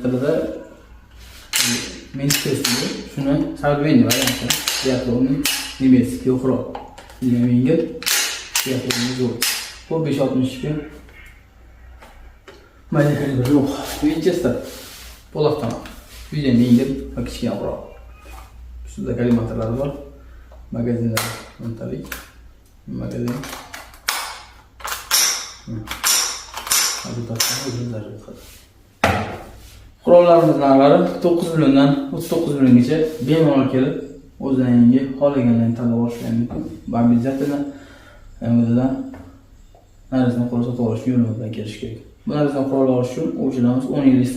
Tilida men testini shuni savdovenniy varianti. Biatlonning немецкий o'qroq. Yengil biatlonning zo'r. Bu 5.62. Mayda kalibr yo'q. Winchester Polakdan. Juda yengil va kichkina o'qroq. Ustida kalimatorlari bor. Magazinlar montalik. Magazin. Qurollarimiz narxlari 9 milliondan 39 milliongacha bemalol kelib, o'zidan yangi xohlaganlarini tanlab olishlari mumkin. Va byudjetini o'zidan narizani qurol sotib olish yo'li bilan kelish kerak. Bu narizani qurol olish uchun o'yinchilarimiz 10 yil